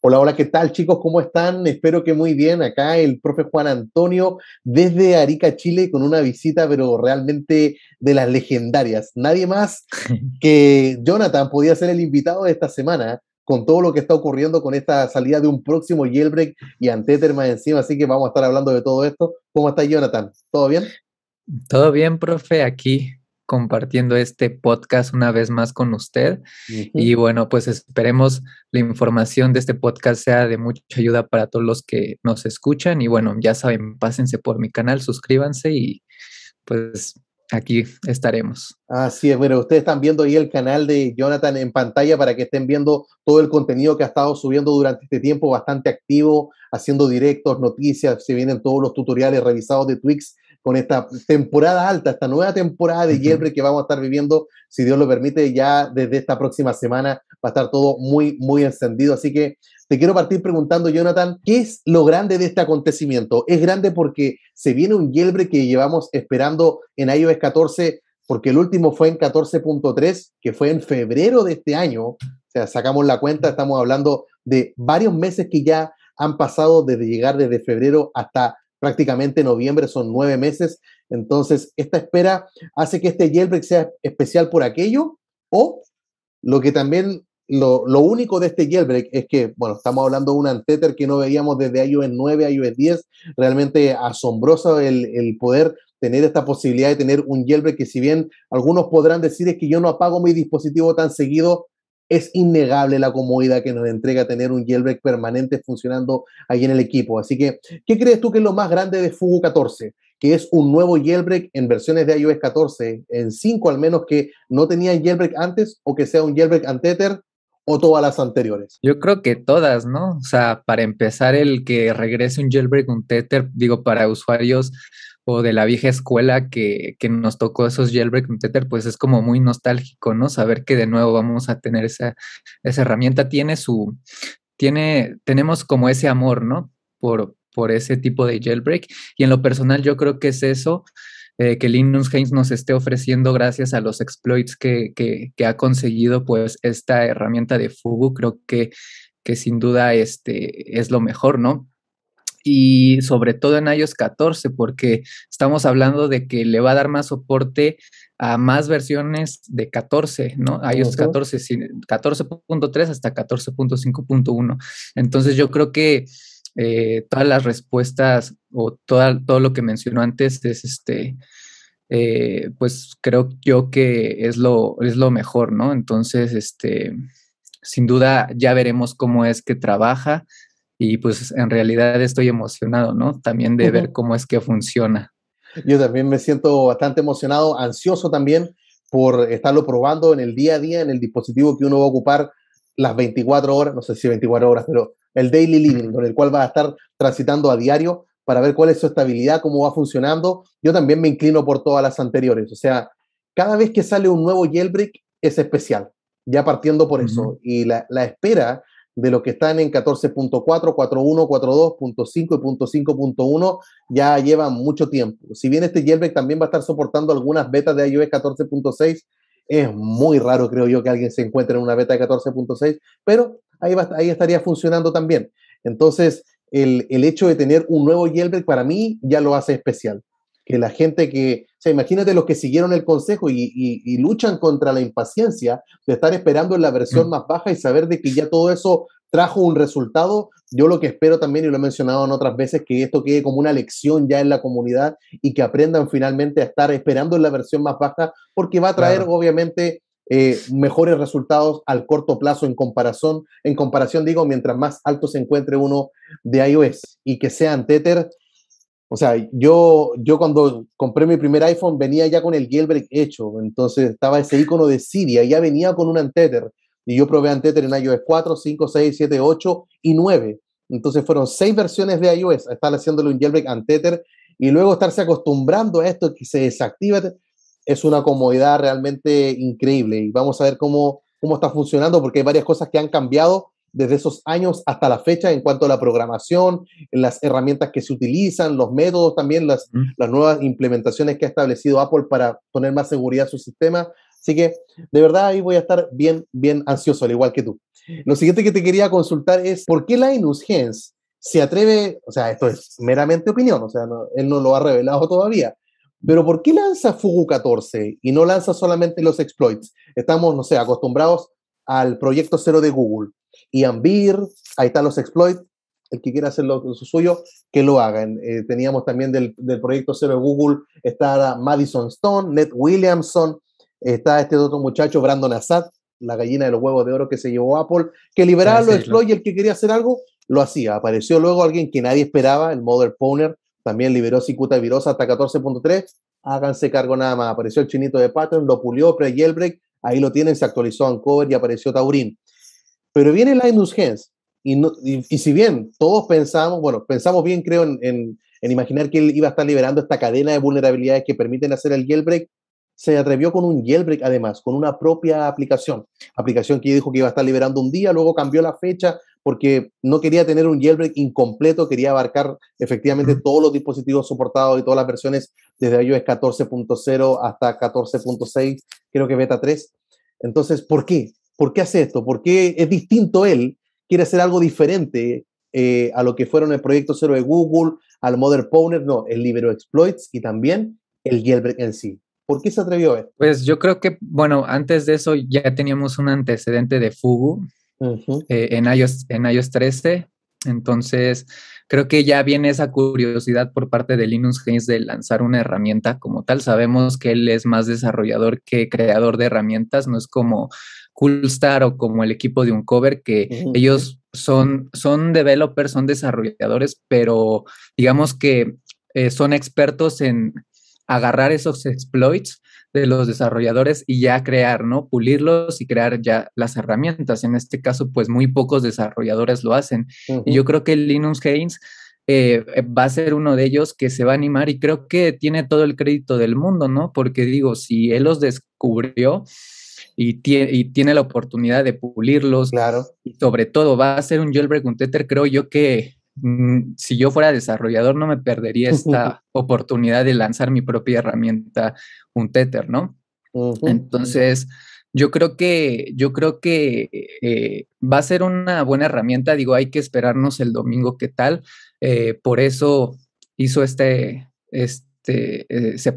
Hola, hola, ¿qué tal chicos? ¿Cómo están? Espero que muy bien. Acá el profe Juan Antonio desde Arica, Chile, con una visita, pero realmente de las legendarias. Nadie más que Jonathan podía ser el invitado de esta semana, con todo lo que está ocurriendo con esta salida de un próximo jailbreak y Antether más encima. Así que vamos a estar hablando de todo esto. ¿Cómo está Jonathan? ¿Todo bien? Todo bien, profe, aquí compartiendo este podcast una vez más con usted. Y Ujú. bueno, pues esperemos la información de este podcast sea de mucha ayuda para todos los que nos escuchan. Y bueno, ya saben, pásense por mi canal, suscríbanse y pues aquí estaremos. Así es, bueno, ustedes están viendo ahí el canal de Jonathan en pantalla para que estén viendo todo el contenido que ha estado subiendo durante este tiempo, bastante activo, haciendo directos, noticias, se vienen todos los tutoriales revisados de Twix con esta temporada alta, esta nueva temporada de Ujú. Jailbreak que vamos a estar viviendo, si Dios lo permite, ya desde esta próxima semana va a estar todo muy, muy encendido. Así que te quiero partir preguntando, Jonathan, ¿qué es lo grande de este acontecimiento? Es grande porque se viene un Jailbreak que llevamos esperando en iOS 14 porque el último fue en 14.3, que fue en febrero de este año. O sea, sacamos la cuenta, estamos hablando de varios meses que ya han pasado desde llegar desde febrero hasta prácticamente noviembre, son 9 meses. Entonces, esta espera hace que este jailbreak sea especial por aquello, o lo que también, lo único de este jailbreak es que, bueno, estamos hablando de un Untether que no veíamos desde iOS 9 a iOS 10, realmente asombroso el poder tener esta posibilidad de tener un jailbreak que si bien algunos podrán decir es que yo no apago mi dispositivo tan seguido, es innegable la comodidad que nos entrega tener un jailbreak permanente funcionando ahí en el equipo. Así que, ¿qué crees tú que es lo más grande de Fugu 14? Que es un nuevo jailbreak en versiones de iOS 14, en 5 al menos, que no tenían jailbreak antes, o que sea un jailbreak Untether o todas las anteriores. Yo creo que todas, ¿no? O sea, para empezar, el que regrese un jailbreak, un Tether, digo, para usuarios o de la vieja escuela que nos tocó esos jailbreak, un Tether, pues es como muy nostálgico, ¿no? Saber que de nuevo vamos a tener esa herramienta. Tenemos como ese amor, ¿no? Por ese tipo de jailbreak. Y en lo personal, yo creo que es eso, que Linus Heinz nos esté ofreciendo gracias a los exploits que ha conseguido, pues, esta herramienta de Fugu. Creo que sin duda es lo mejor, ¿no? Y sobre todo en iOS 14, porque estamos hablando de que le va a dar más soporte a más versiones de 14, ¿no? iOS Uh-huh. 14, 14.3 hasta 14.5.1. Entonces yo creo que todas las respuestas o todo lo que mencionó antes es pues creo yo que es lo mejor, ¿no? Entonces, sin duda ya veremos cómo es que trabaja y pues en realidad estoy emocionado, ¿no? También de ver cómo es que funciona. Yo también me siento bastante emocionado, ansioso también por estarlo probando en el día a día, en el dispositivo que uno va a ocupar las 24 horas, no sé si 24 horas, pero el daily living, con el cual va a estar transitando a diario para ver cuál es su estabilidad, cómo va funcionando. Yo también me inclino por todas las anteriores. O sea, cada vez que sale un nuevo jailbreak es especial, ya partiendo por Ujú. eso. Y la espera de los que están en 14.4, 4.1, 4.2.5 y punto 5.1 ya lleva mucho tiempo. Si bien este jailbreak también va a estar soportando algunas betas de iOS 14.6, es muy raro, creo yo, que alguien se encuentre en una beta de 14.6, pero ahí estaría funcionando también. Entonces, el hecho de tener un nuevo jailbreak para mí ya lo hace especial. Que la gente que, o sea, imagínate los que siguieron el consejo y luchan contra la impaciencia de estar esperando en la versión más baja y saber de que ya todo eso trajo un resultado. Yo lo que espero también, y lo he mencionado en otras veces, que esto quede como una lección ya en la comunidad y que aprendan finalmente a estar esperando en la versión más baja, porque va a traer Claro. obviamente mejores resultados al corto plazo en comparación digo, mientras más alto se encuentre uno de iOS y que sea Tether. O sea, yo cuando compré mi primer iPhone venía ya con el jailbreak hecho, entonces estaba ese icono de Cydia, ya venía con un Untether, y yo probé Untether en iOS 4, 5, 6, 7, 8 y 9. Entonces fueron 6 versiones de iOS a estar haciéndole un jailbreak Untether, y luego estarse acostumbrando a esto que se desactiva, es una comodidad realmente increíble, y vamos a ver cómo está funcionando, porque hay varias cosas que han cambiado desde esos años hasta la fecha en cuanto a la programación, las herramientas que se utilizan, los métodos también, Ujú. las nuevas implementaciones que ha establecido Apple para poner más seguridad a su sistema. Así que de verdad ahí voy a estar bien, bien ansioso, al igual que tú. Lo siguiente que te quería consultar es, ¿por qué Linus Hens se atreve, o sea, esto es meramente opinión, o sea, él no lo ha revelado todavía, pero ¿por qué lanza Fugu 14 y no lanza solamente los exploits? Estamos, no sé, acostumbrados al proyecto cero de Google. Y Ambir, ahí están los exploits, el que quiera hacer lo suyo, que lo hagan. Teníamos también del proyecto cero de Google, está Madison Stone, Ned Williamson, está este otro muchacho, Brandon Assad, la gallina de los huevos de oro que se llevó Apple, que liberaba los exploits y el que quería hacer algo, lo hacía. Apareció luego alguien que nadie esperaba, el Mother Pwner, también liberó Cicuta Virosa hasta 14.3, háganse cargo nada más. Apareció el chinito de Pattern, lo pulió, pre-jailbreak, ahí lo tienen, se actualizó Uncover y apareció Taurin. Pero viene Linus Hens, y si bien todos pensamos, bueno, pensamos bien, creo, en imaginar que él iba a estar liberando esta cadena de vulnerabilidades que permiten hacer el jailbreak, se atrevió con un jailbreak además, con una propia aplicación que dijo que iba a estar liberando un día, luego cambió la fecha porque no quería tener un jailbreak incompleto, quería abarcar efectivamente todos los dispositivos soportados y todas las versiones desde iOS 14.0 hasta 14.6, creo que beta 3. Entonces, ¿por qué? ¿Por qué hace esto? ¿Por qué es distinto él? Quiere hacer algo diferente a lo que fueron el proyecto cero de Google, al Mother Pwner, no, él liberó exploits y también el jailbreak en sí. ¿Por qué se atrevió a esto? Pues yo creo que, bueno, antes de eso ya teníamos un antecedente de Fugu en iOS 13, entonces creo que ya viene esa curiosidad por parte de Linus Hens de lanzar una herramienta como tal. Sabemos que él es más desarrollador que creador de herramientas, no es como Coolstar o como el equipo de Uncover, que ellos son developers, son desarrolladores, pero digamos que son expertos en agarrar esos exploits de los desarrolladores y ya crear, ¿no? Pulirlos y crear ya las herramientas. En este caso, pues muy pocos desarrolladores lo hacen. Y yo creo que Linus Hens va a ser uno de ellos que se va a animar y creo que tiene todo el crédito del mundo, ¿no? Porque digo, si él los descubrió y tiene la oportunidad de pulirlos, claro, y sobre todo va a ser un jailbreak, un tether, creo yo que si yo fuera desarrollador no me perdería esta oportunidad de lanzar mi propia herramienta, un tether, ¿no? Entonces, yo creo que va a ser una buena herramienta. Digo, hay que esperarnos el domingo qué tal. Por eso hizo se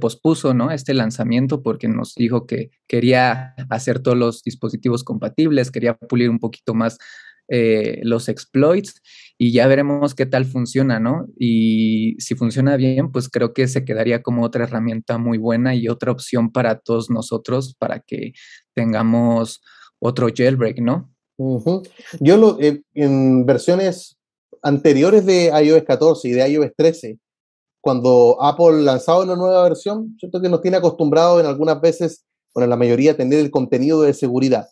pospuso, ¿no? Este lanzamiento porque nos dijo que quería hacer todos los dispositivos compatibles, quería pulir un poquito más los exploits y ya veremos qué tal funciona, ¿no? Y si funciona bien, pues creo que se quedaría como otra herramienta muy buena y otra opción para todos nosotros para que tengamos otro jailbreak, ¿no? Yo en versiones anteriores de iOS 14 y de iOS 13, cuando Apple lanzaba una nueva versión, siento que nos tiene acostumbrados en algunas veces, bueno, en la mayoría, a tener el contenido de seguridad,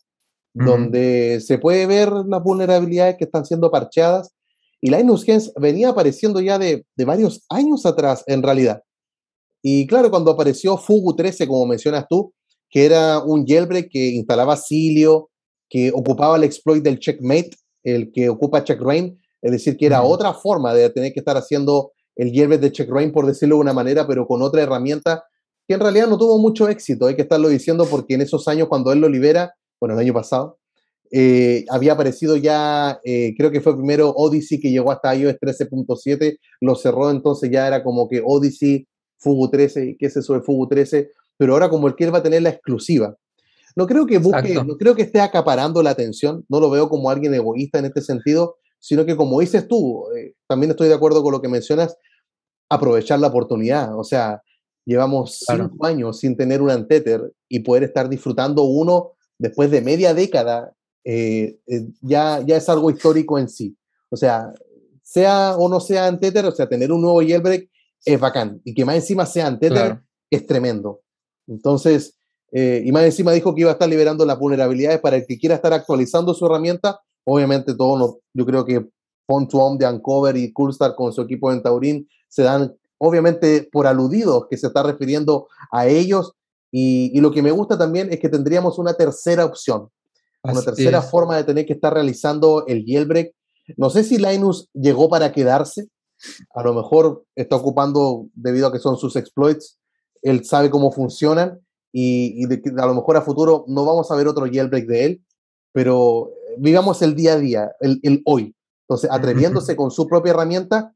donde se puede ver las vulnerabilidades que están siendo parcheadas. Y Linus Hens venía apareciendo ya de varios años atrás, en realidad. Y claro, cuando apareció Fugu 13, como mencionas tú, que era un jailbreak que instalaba Cilio, que ocupaba el exploit del checkmate, el que ocupa checkrain, es decir, que era otra forma de tener que estar haciendo el jailbreak de checkrain, por decirlo de una manera, pero con otra herramienta que en realidad no tuvo mucho éxito, hay que estarlo diciendo porque en esos años cuando él lo libera, bueno, el año pasado, había aparecido ya, creo que fue primero Odyssey que llegó hasta iOS 13.7, lo cerró, entonces ya era como que Odyssey, Fugu 13, ¿qué es eso de Fugu 13? Pero ahora como el que él va a tener la exclusiva. No creo que busque, no creo que esté acaparando la atención, no lo veo como alguien egoísta en este sentido, sino que como dices tú, también estoy de acuerdo con lo que mencionas, aprovechar la oportunidad. O sea, llevamos 5 años sin tener un Untether y poder estar disfrutando uno después de media década, ya es algo histórico en sí. O sea o no sea Untether, o sea, tener un nuevo jailbreak es bacán. Y que más encima sea Untether es tremendo. Entonces, y más encima dijo que iba a estar liberando las vulnerabilidades para el que quiera estar actualizando su herramienta. Obviamente todos yo creo que Phone2Home de Uncover y Coolstar con su equipo en Taurin se dan obviamente por aludidos que se está refiriendo a ellos y lo que me gusta también es que tendríamos una tercera opción, una tercera forma de tener que estar realizando el jailbreak. No sé si Linus llegó para quedarse, a lo mejor está ocupando debido a que son sus exploits, él sabe cómo funcionan y a lo mejor a futuro no vamos a ver otro jailbreak de él, pero digamos, el día a día, el hoy. Entonces, atreviéndose con su propia herramienta,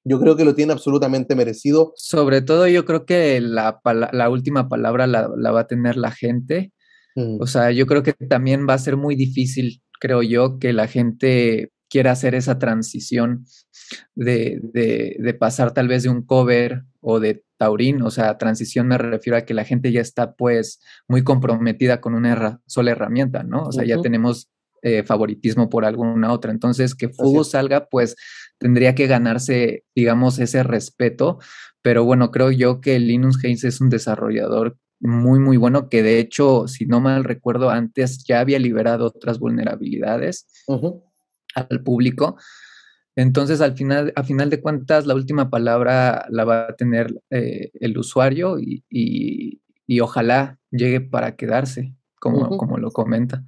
yo creo que lo tiene absolutamente merecido. Sobre todo yo creo que la última palabra la va a tener la gente. O sea, yo creo que también va a ser muy difícil, creo yo, que la gente quiera hacer esa transición de pasar tal vez de un cover o de Taurín. O sea, transición me refiero a que la gente ya está pues muy comprometida con una sola herramienta, ¿no? O sea, ya tenemos favoritismo por alguna otra. Entonces, que Fugu salga, pues tendría que ganarse, digamos, ese respeto. Pero bueno, creo yo que Linus Hayes es un desarrollador muy, muy bueno, que de hecho, si no mal recuerdo, antes ya había liberado otras vulnerabilidades al público. Entonces, a final de cuentas, la última palabra la va a tener el usuario y ojalá llegue para quedarse, como lo comenta.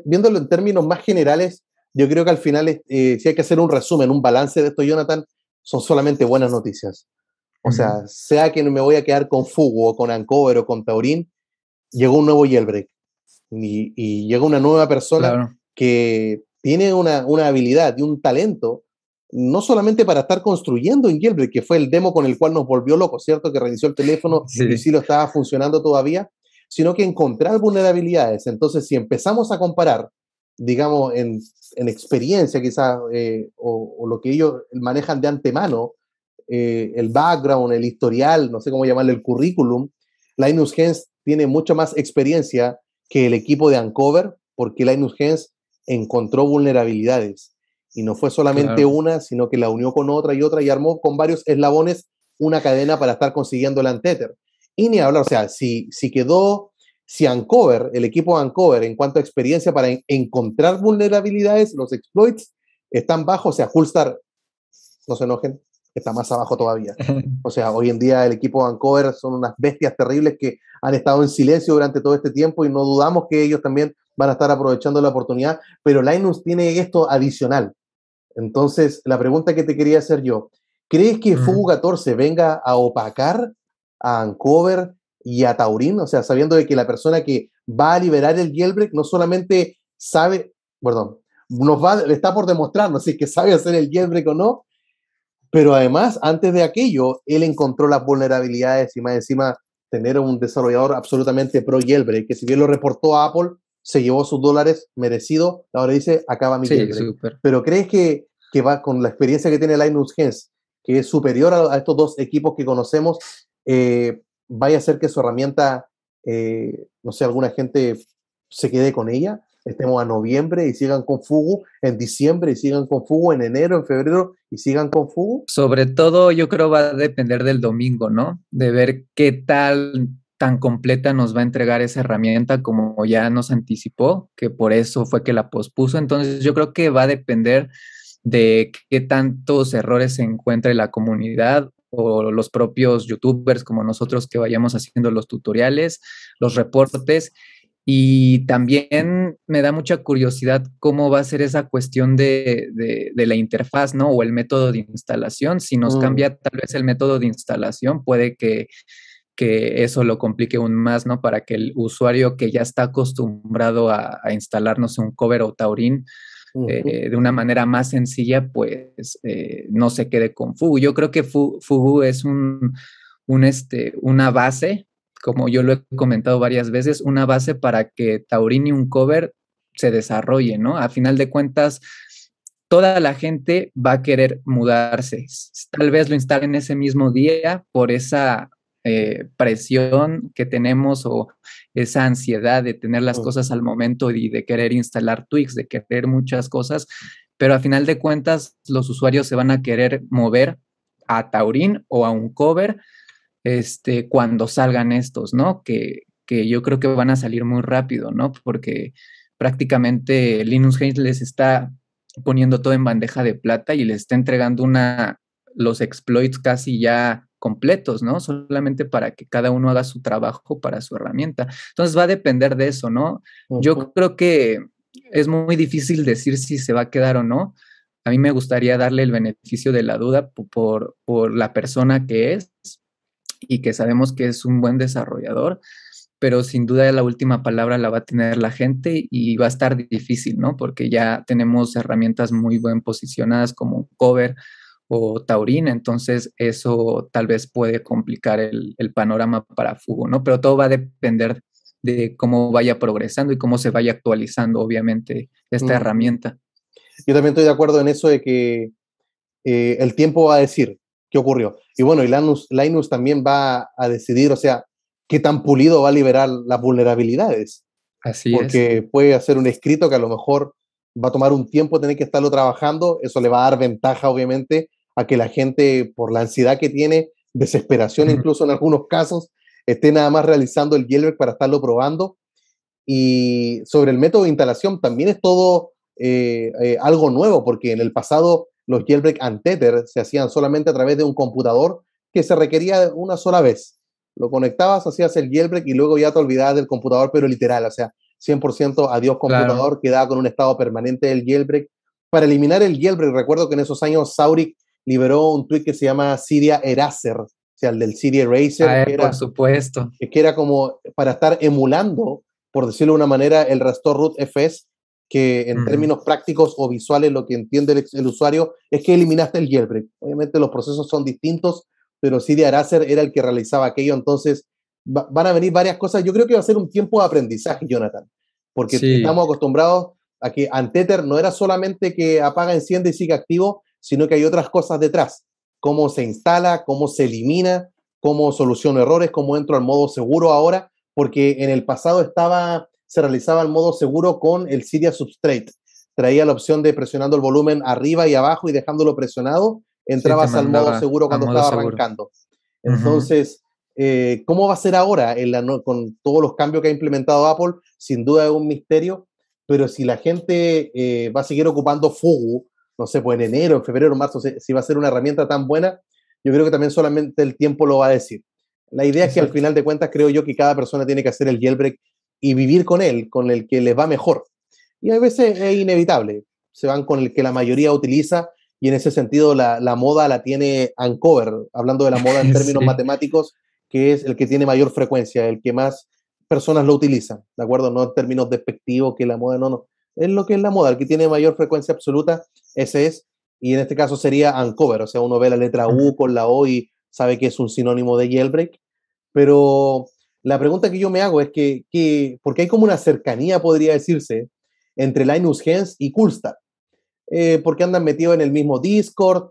Viéndolo en términos más generales, yo creo que al final, si hay que hacer un resumen, un balance de esto, Jonathan, son solamente buenas noticias. O sea, sea que me voy a quedar con Fugu o con Uncover o con Taurín, llegó un nuevo jailbreak y llega una nueva persona que tiene una habilidad y un talento, no solamente para estar construyendo en jailbreak, que fue el demo con el cual nos volvió locos, ¿cierto? Que reinició el teléfono y sí lo estaba funcionando todavía, sino que encontrar vulnerabilidades. Entonces, si empezamos a comparar, digamos, en experiencia quizás, o lo que ellos manejan de antemano, el background, el historial, no sé cómo llamarle, el currículum, Linus Hens tiene mucha más experiencia que el equipo de Uncover, porque Linus Hens encontró vulnerabilidades. Y no fue solamente una, sino que la unió con otra y armó con varios eslabones una cadena para estar consiguiendo el Untether. Y ni hablar, o sea, si Uncover, el equipo de Uncover, en cuanto a experiencia para encontrar vulnerabilidades, los exploits están bajos, o sea, Fullstar, no se enojen, está más abajo todavía. O sea, hoy en día el equipo de Vancouver son unas bestias terribles que han estado en silencio durante todo este tiempo y no dudamos que ellos también van a estar aprovechando la oportunidad, pero Linus tiene esto adicional. Entonces, la pregunta que te quería hacer yo, ¿crees que Fugu 14 venga a opacar a Uncover y a Taurín? O sea, sabiendo de que la persona que va a liberar el jailbreak no solamente sabe, perdón, está por demostrarnos si es que sabe hacer el jailbreak o no, pero además, antes de aquello, él encontró las vulnerabilidades y más encima tener un desarrollador absolutamente pro jailbreak, que si bien lo reportó a Apple, se llevó sus dólares merecido, ahora dice, acaba mi jailbreak. Super. Pero ¿crees que va con la experiencia que tiene Linus Hens, que es superior a estos dos equipos que conocemos, vaya a hacer que su herramienta, no sé, alguna gente se quede con ella? Estemos a noviembre y sigan con Fugu, en diciembre y sigan con Fugu, en enero, en febrero y sigan con Fugu. Sobre todo yo creo va a depender del domingo, ¿no? De ver qué tan completa nos va a entregar esa herramienta como ya nos anticipó, que por eso fue que la pospuso. Entonces yo creo que va a depender de qué tantos errores se encuentre la comunidad o los propios youtubers como nosotros que vayamos haciendo los tutoriales, los reportes. Y también me da mucha curiosidad cómo va a ser esa cuestión de la interfaz, ¿no? O el método de instalación. Si nos cambia tal vez el método de instalación, puede que eso lo complique aún más, ¿no? Para que el usuario que ya está acostumbrado a instalarnos un cover o Taurín de una manera más sencilla, pues no se quede con Fugu. Yo creo que Fugu es una base, como yo lo he comentado varias veces, una base para que Taurín y Uncover se desarrolle, ¿no? A final de cuentas, toda la gente va a querer mudarse. Tal vez lo instalen ese mismo día por esa presión que tenemos o esa ansiedad de tener las cosas al momento y de querer instalar tweaks, de querer muchas cosas, pero a final de cuentas los usuarios se van a querer mover a Taurín o a Uncover cuando salgan estos, ¿no? Que yo creo que van a salir muy rápido, ¿no? Porque prácticamente Linus Hayes les está poniendo todo en bandeja de plata y les está entregando los exploits casi ya completos, ¿no? Solamente para que cada uno haga su trabajo para su herramienta. Entonces va a depender de eso, ¿no? Yo creo que es muy difícil decir si se va a quedar o no. A mí me gustaría darle el beneficio de la duda por la persona que es y que sabemos que es un buen desarrollador, pero sin duda la última palabra la va a tener la gente y va a estar difícil, ¿no? Porque ya tenemos herramientas muy bien posicionadas como Cover o Taurin, entonces eso tal vez puede complicar el panorama para Fugu, ¿no? Pero todo va a depender de cómo vaya progresando y cómo se vaya actualizando, obviamente, esta Mm. herramienta. Yo también estoy de acuerdo en eso de que el tiempo va a decir qué ocurrió. Y bueno, y Linus también va a decidir, o sea, qué tan pulido va a liberar las vulnerabilidades. Así es. Porque puede hacer un escrito que a lo mejor va a tomar un tiempo tener que estarlo trabajando. Eso le va a dar ventaja, obviamente, a que la gente, por la ansiedad que tiene, desesperación incluso en algunos casos, esté nada más realizando el jailbreak para estarlo probando. Y sobre el método de instalación también es todo algo nuevo, porque en el pasado los jailbreak untether se hacían solamente a través de un computador que se requería una sola vez. Lo conectabas, hacías el jailbreak y luego ya te olvidabas del computador, pero literal, o sea, 100% adiós Claro. computador, quedaba con un estado permanente del jailbreak. Para eliminar el jailbreak, recuerdo que en esos años Saurik liberó un tweet que se llama Cydia Eraser, o sea, el del Cydia Eraser, Por supuesto. que era como para estar emulando, por decirlo de una manera, el Restore Root FS, que en términos prácticos o visuales lo que entiende el usuario es que eliminaste el jailbreak. Obviamente los procesos son distintos, pero Cydia Eraser era el que realizaba aquello, entonces van a venir varias cosas. Yo creo que va a ser un tiempo de aprendizaje, Jonathan, porque Sí, estamos acostumbrados a que Untether no era solamente que apaga, enciende y sigue activo, sino que hay otras cosas detrás. Cómo se instala, cómo se elimina, cómo soluciono errores, cómo entro al modo seguro ahora, porque en el pasado se realizaba el modo seguro con el Cydia Substrate. Traía la opción de presionando el volumen arriba y abajo y dejándolo presionado, sí, te entrabas al modo mandaba seguro a cuando modo estaba seguro. arrancando. Entonces, ¿cómo va a ser ahora con todos los cambios que ha implementado Apple? Sin duda es un misterio, pero si la gente va a seguir ocupando Fugu, no sé, pues en enero, en febrero, en marzo, si va a ser una herramienta tan buena, yo creo que también solamente el tiempo lo va a decir. La idea es que al Exacto. final de cuentas creo yo que cada persona tiene que hacer el jailbreak y vivir con él, con el que les va mejor. Y a veces es inevitable, se van con el que la mayoría utiliza y en ese sentido la moda la tiene Uncover, hablando de la moda en términos Sí, matemáticos, que es el que tiene mayor frecuencia, el que más personas lo utilizan, ¿de acuerdo? No en términos despectivos, que la moda no. Es lo que es la moda, el que tiene mayor frecuencia absoluta, ese es, y en este caso sería Uncover, o sea, uno ve la letra U con la O y sabe que es un sinónimo de jailbreak, pero la pregunta que yo me hago es porque hay como una cercanía, podría decirse, entre Linus Hens y Coolstar, porque andan metidos en el mismo Discord,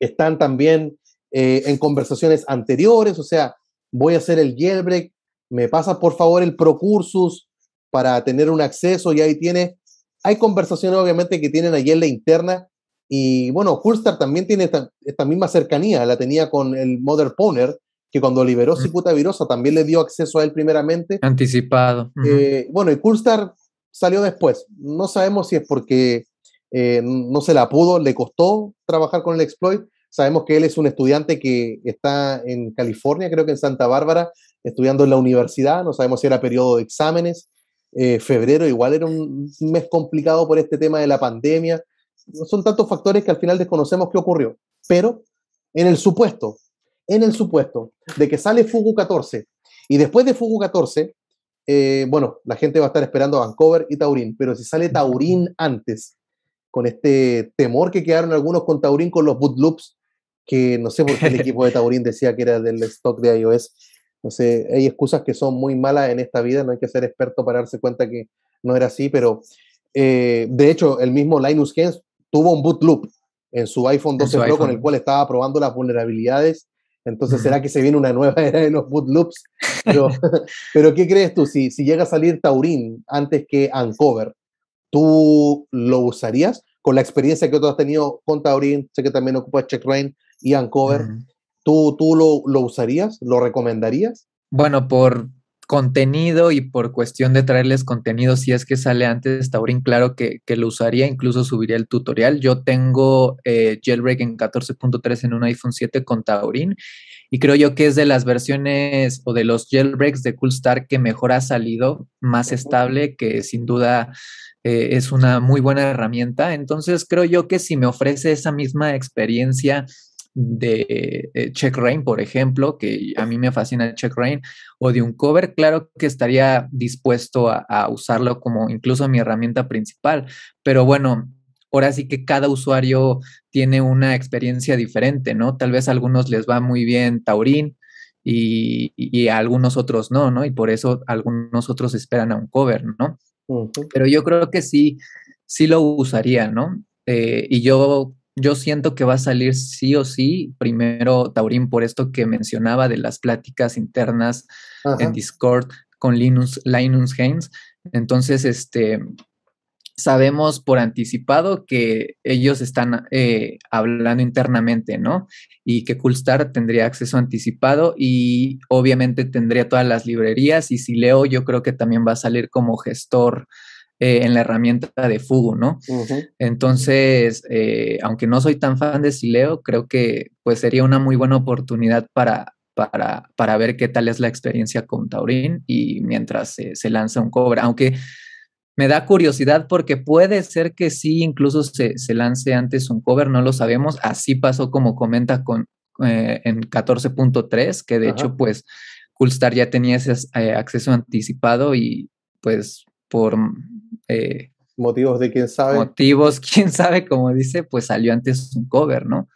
están también en conversaciones anteriores, o sea, voy a hacer el jailbreak, me pasas por favor el Procursus para tener un acceso y ahí tiene, hay conversaciones obviamente que tienen allí en la interna y bueno, Coolstar también tiene esta misma cercanía, la tenía con el Mother Pwner, que cuando liberó Cicuta Virosa también le dio acceso a él primeramente. anticipado. Bueno, y Coolstar salió después, no sabemos si es porque no se la pudo, le costó trabajar con el exploit. Sabemos que él es un estudiante que está en California, creo que en Santa Bárbara, estudiando en la universidad. No sabemos si era periodo de exámenes. Febrero igual era un mes complicado por este tema de la pandemia. Son tantos factores que al final desconocemos qué ocurrió. Pero en el supuesto, en el supuesto de que sale Fugu 14 y después de Fugu 14, bueno, la gente va a estar esperando a Vancouver y Taurín, pero si sale Taurín antes, con este temor que quedaron algunos con Taurín con los bootloops, que no sé por qué el equipo de Taurín decía que era del stock de iOS. No sé, hay excusas que son muy malas en esta vida, no hay que ser experto para darse cuenta que no era así, pero de hecho el mismo Linus Hens tuvo un bootloop en su iPhone En 12 su Pro con el iPhone. cual estaba probando las vulnerabilidades. Entonces, ¿será que se viene una nueva era de los bootloops? Pero, pero ¿qué crees tú? Si llega a salir Taurín antes que Uncover, ¿tú lo usarías? Con la experiencia que tú has tenido con Taurín, sé que también ocupas CheckRain y Uncover, ¿tú lo usarías? ¿Lo recomendarías? Bueno, por contenido y por cuestión de traerles contenido, si es que sale antes Taurin, claro que lo usaría, incluso subiría el tutorial. Yo tengo jailbreak en 14.3 en un iPhone 7 con Taurin y creo yo que es de las versiones o de los jailbreaks de Coolstar que mejor ha salido, más estable, que sin duda es una muy buena herramienta. Entonces creo yo que si me ofrece esa misma experiencia Check Rain, por ejemplo, que a mí me fascina Check Rain, o de Uncover, claro que estaría dispuesto a usarlo como incluso mi herramienta principal, pero bueno, ahora sí que cada usuario tiene una experiencia diferente, ¿no? Tal vez a algunos les va muy bien Taurin y a algunos otros no, ¿no? Y por eso algunos otros esperan a Uncover, ¿no? Ujú. Pero yo creo que sí, sí lo usaría, ¿no? Y yo siento que va a salir sí o sí, primero Taurín por esto que mencionaba de las pláticas internas en Ajá. Discord con Linus Haynes. Entonces, sabemos por anticipado que ellos están hablando internamente, ¿no? Y que Coolstar tendría acceso anticipado y obviamente tendría todas las librerías y si Leo yo creo que también va a salir como gestor en la herramienta de Fugu, ¿no? Ujú. Entonces, aunque no soy tan fan de Sileo, creo que pues sería una muy buena oportunidad para ver qué tal es la experiencia con Taurín y mientras se lanza un cover, aunque me da curiosidad porque puede ser que sí, incluso se lance antes un cover, no lo sabemos. Así pasó como comenta en 14.3, que de hecho, Ajá. pues, Coolstar ya tenía ese acceso anticipado y pues por Motivos de quién sabe. motivos, quién sabe, como dice, pues salió antes un cover, ¿no?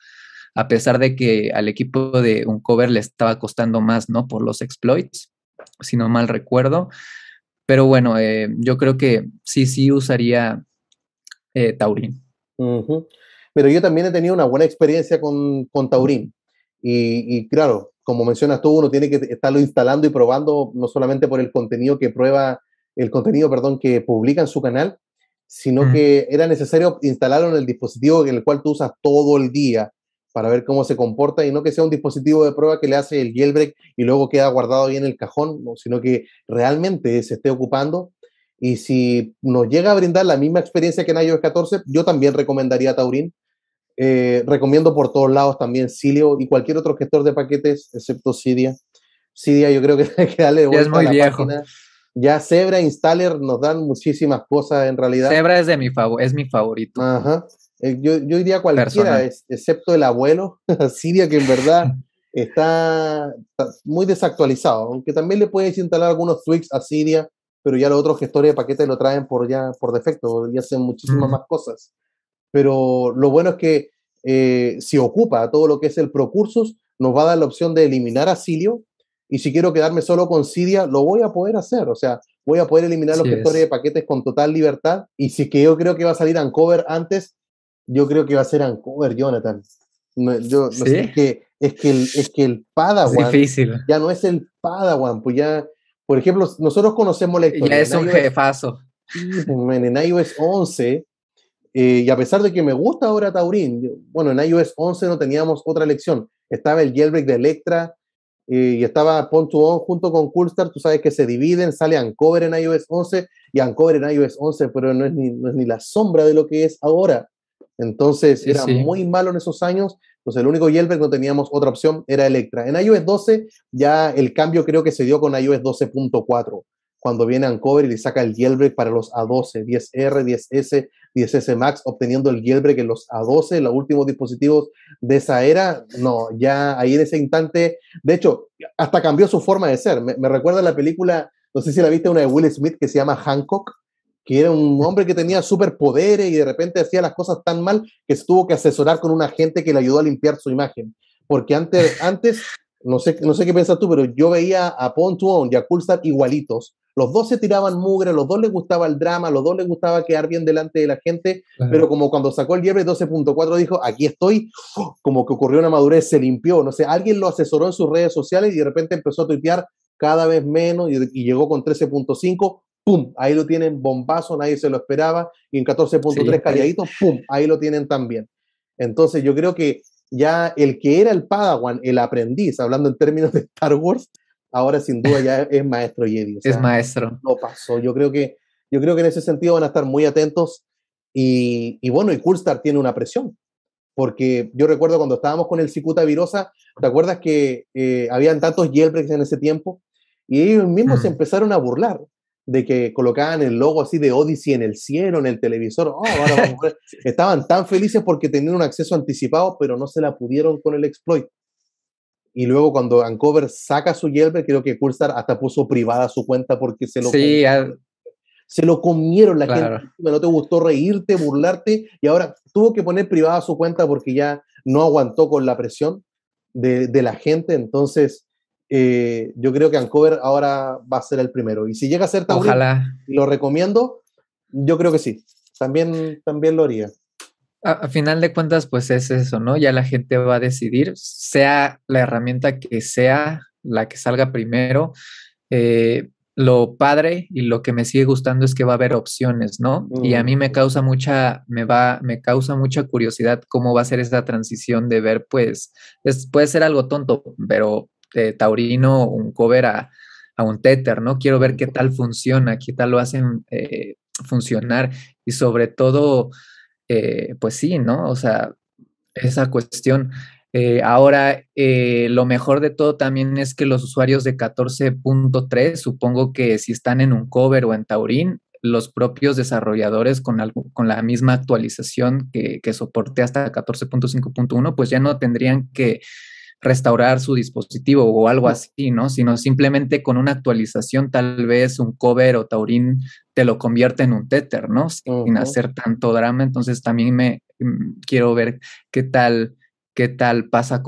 A pesar de que al equipo de un cover le estaba costando más, ¿no? Por los exploits, si no mal recuerdo. Pero bueno, yo creo que sí, sí usaría Taurín. Ujú. Pero yo también he tenido una buena experiencia con Taurín. Y claro, como mencionas tú, uno tiene que estarlo instalando y probando, no solamente por el contenido que prueba, el contenido, perdón, que publica en su canal, sino Mm, que era necesario instalarlo en el dispositivo en el cual tú usas todo el día para ver cómo se comporta y no que sea un dispositivo de prueba que le hace el jailbreak y luego queda guardado ahí en el cajón, ¿no? Sino que realmente se esté ocupando y si nos llega a brindar la misma experiencia que en iOS 14, yo también recomendaría Taurin. Recomiendo por todos lados también Cilio y cualquier otro gestor de paquetes, excepto Cydia. Cydia yo creo que hay que darle ya es vuelta a muy la viejo. página. Ya Zebra, Installer nos dan muchísimas cosas en realidad. Zebra es es mi favorito Ajá. Yo diría cualquiera, personal. excepto el abuelo, Cydia, que en verdad está muy desactualizado, aunque también le puedes instalar algunos tweaks a Cydia, pero ya los otros gestores de paquetes lo traen ya por defecto y hacen muchísimas Mm, más cosas. Pero lo bueno es que si ocupa todo lo que es el Procursus, nos va a dar la opción de eliminar a Cilio y si quiero quedarme solo con Cydia, lo voy a poder hacer. O sea, voy a poder eliminar los así gestores de es. paquetes con total libertad. Y si es que yo creo que va a salir Uncover antes, yo creo que va a ser Uncover, Jonathan. Yo no sé, Sí, es que el es Padawan difícil. ya no es el Padawan, pues ya, por ejemplo, nosotros conocemos la Ya historia. es un jefazo. Sí, pues, man, en iOS 11 y a pesar de que me gusta ahora Taurin, bueno, en iOS 11 no teníamos otra elección. Estaba el jailbreak de Electra y estaba Pon2On junto con Coolstar. Tú sabes que se dividen, sale Uncover en iOS 11 y Uncover en iOS 11, pero no es ni la sombra de lo que es ahora. Entonces Sí, era sí. muy malo en esos años. Entonces el único jailbreak no teníamos otra opción era Electra. En iOS 12 ya el cambio creo que se dio con iOS 12.4 cuando viene Uncover y le saca el jailbreak para los A12, 10R, 10S, 10S Max, obteniendo el jailbreak en los A12, los últimos dispositivos de esa era. No, ya ahí en ese instante, de hecho, hasta cambió su forma de ser. Me recuerda la película, no sé si la viste, una de Will Smith que se llama Hancock, que era un hombre que tenía superpoderes y de repente hacía las cosas tan mal que se tuvo que asesorar con un agente que le ayudó a limpiar su imagen. Porque antes no sé qué piensas tú, pero yo veía a Pon2On y a Coolstar igualitos. Los dos se tiraban mugre, los dos les gustaba el drama, los dos les gustaba quedar bien delante de la gente, pero Claro. como cuando sacó el Liebre 12.4 dijo, aquí estoy, como que ocurrió una madurez, se limpió, no sé, alguien lo asesoró en sus redes sociales y de repente empezó a tuitear cada vez menos y llegó con 13.5, ¡pum! Ahí lo tienen, bombazo, nadie se lo esperaba, y en Sí, 14.3 calladito, ¡pum! Ahí lo tienen también. Entonces yo creo que ya el que era el Padawan, el aprendiz, hablando en términos de Star Wars, ahora sin duda ya es maestro Jedi, o es sea, maestro. lo pasó. Yo creo que en ese sentido van a estar muy atentos y bueno, y Coolstar tiene una presión, porque yo recuerdo cuando estábamos con el Cicuta Virosa, ¿te acuerdas que habían tantos jailbreaks en ese tiempo? Y ellos mismos se Mm, empezaron a burlar. de que colocaban el logo así de Odyssey en el cielo, en el televisor. Oh, ahora vamos a ver. Estaban tan felices porque tenían un acceso anticipado, pero no se la pudieron con el exploit. Y luego cuando Uncover saca su jailbreak, creo que Cursor hasta puso privada su cuenta porque Sí, se lo comieron la gente. claro. No te gustó reírte, burlarte, y ahora tuvo que poner privada su cuenta porque ya no aguantó con la presión de la gente. Entonces, yo creo que Uncover ahora va a ser el primero. Y si llega a ser Taurin, Ojalá. y lo recomiendo, yo creo que sí. También lo haría. A final de cuentas, pues es eso, ¿no? Ya la gente va a decidir, sea la herramienta que sea, la que salga primero. Lo padre y lo que me sigue gustando es que va a haber opciones, ¿no? Y a mí me causa me causa mucha curiosidad cómo va a ser esa transición de ver, pues, puede ser algo tonto, pero de Taurino, un cover a un Tether, ¿no? Quiero ver qué tal funciona, qué tal lo hacen funcionar y sobre todo pues sí, ¿no? O sea, esa cuestión. Ahora, lo mejor de todo también es que los usuarios de 14.3, supongo que si están en un cover o en Taurin, los propios desarrolladores con la misma actualización que soporte hasta 14.5.1, pues ya no tendrían que restaurar su dispositivo o algo así, ¿no? Sino simplemente con una actualización, tal vez un cover o Taurin te lo convierte en un Tether, ¿no? Sin hacer tanto drama. Entonces también quiero ver qué tal pasa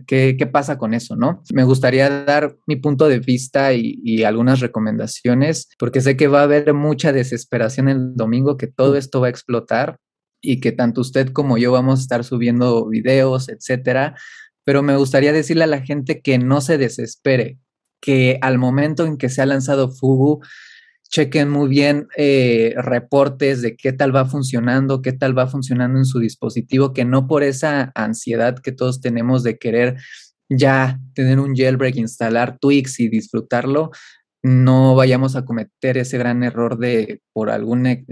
qué pasa con eso, ¿no? Me gustaría dar mi punto de vista y algunas recomendaciones, porque sé que va a haber mucha desesperación el domingo, que todo esto va a explotar y que tanto usted como yo vamos a estar subiendo videos, etcétera, pero me gustaría decirle a la gente que no se desespere, que al momento en que se ha lanzado Fugu, chequen muy bien reportes de qué tal va funcionando, qué tal va funcionando en su dispositivo, que no por esa ansiedad que todos tenemos de querer ya tener un jailbreak, instalar tweaks y disfrutarlo, no vayamos a cometer ese gran error de por algún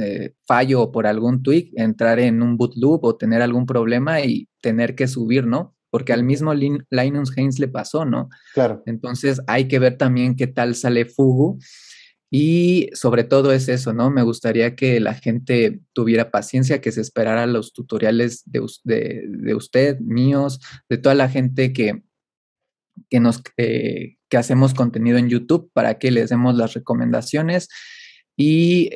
fallo o por algún tweak, entrar en un boot loop o tener algún problema y tener que subir, ¿no? Porque al mismo Linus Haynes le pasó, ¿no? Claro. Entonces hay que ver también qué tal sale Fugu y sobre todo es eso, ¿no? Me gustaría que la gente tuviera paciencia, que se esperara los tutoriales de usted, míos, de toda la gente que hacemos contenido en YouTube para que les demos las recomendaciones y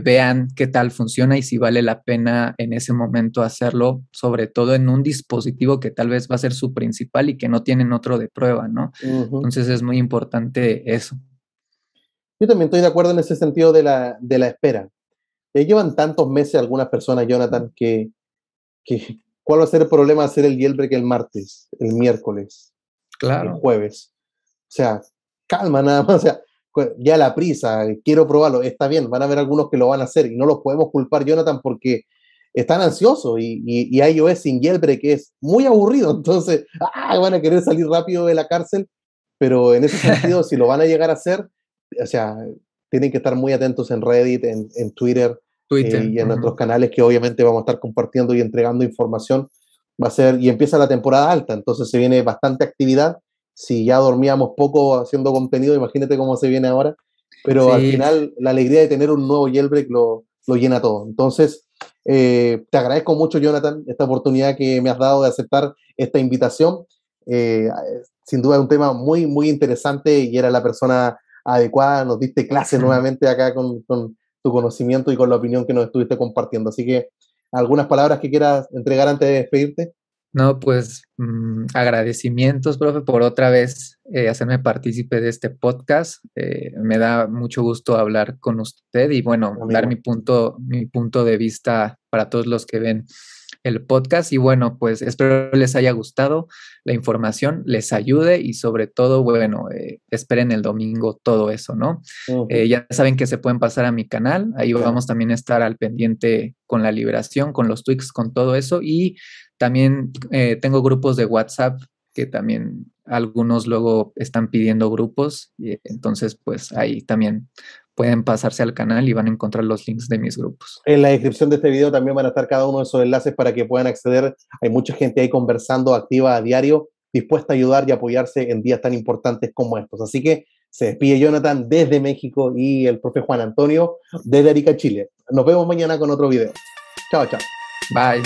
vean qué tal funciona y si vale la pena en ese momento hacerlo, sobre todo en un dispositivo que tal vez va a ser su principal y que no tienen otro de prueba, ¿no? Entonces es muy importante eso. Yo también estoy de acuerdo en ese sentido de la espera. Llevan tantos meses algunas personas, Jonathan, que ¿cuál va a ser el problema de hacer el jailbreak el martes, el miércoles, el Claro. jueves? O sea, calma nada más, o sea, ya la prisa, quiero probarlo, está bien, van a haber algunos que lo van a hacer y no los podemos culpar, Jonathan, porque están ansiosos y iOS sin jailbreak es muy aburrido, entonces, van a querer salir rápido de la cárcel, pero en ese sentido, si lo van a llegar a hacer, o sea, tienen que estar muy atentos en Reddit, en Twitter, Twitter. y en nuestros canales que obviamente vamos a estar compartiendo y entregando información. Va a ser, y empieza la temporada alta, entonces se viene bastante actividad. Si ya dormíamos poco haciendo contenido, imagínate cómo se viene ahora, pero al Sí. final la alegría de tener un nuevo jailbreak lo llena todo. Entonces, te agradezco mucho, Jonathan, esta oportunidad que me has dado de aceptar esta invitación. Sin duda es un tema muy, muy interesante y era la persona adecuada. Nos diste clase nuevamente acá con tu conocimiento y con la opinión que nos estuviste compartiendo. Así que, ¿algunas palabras que quieras entregar antes de despedirte? No, pues agradecimientos, profe, por otra vez hacerme partícipe de este podcast. Me da mucho gusto hablar con usted y bueno, dar mi punto de vista para todos los que ven el podcast. Y bueno, pues espero les haya gustado la información, les ayude y sobre todo, bueno, esperen el domingo todo eso, ¿no? Ya saben que se pueden pasar a mi canal, ahí vamos también a estar al pendiente con la liberación, con los tweaks, con todo eso y también tengo grupos de WhatsApp que también algunos luego están pidiendo grupos y entonces pues ahí también pueden pasarse al canal y van a encontrar los links de mis grupos. En la descripción de este video también van a estar cada uno de esos enlaces para que puedan acceder. Hay mucha gente ahí conversando, activa a diario, dispuesta a ayudar y apoyarse en días tan importantes como estos. Así que Se despide Jonathan desde México y el profe Juan Antonio desde Arica, Chile. Nos vemos mañana con otro video. Chao, chao. Bye.